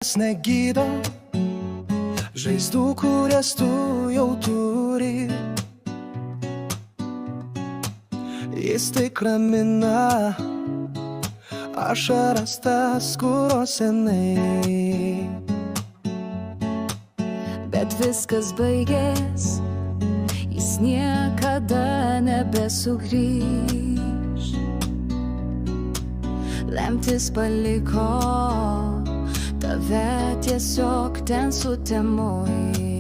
niekas negydo žaizdų, kurias tu jau turi. Jis tik ramina ašaras tas, kurios senai. Bet viskas baigės, jis niekada nebesugrįš. Lemtis paliko tave tiesiog ten sutemoj.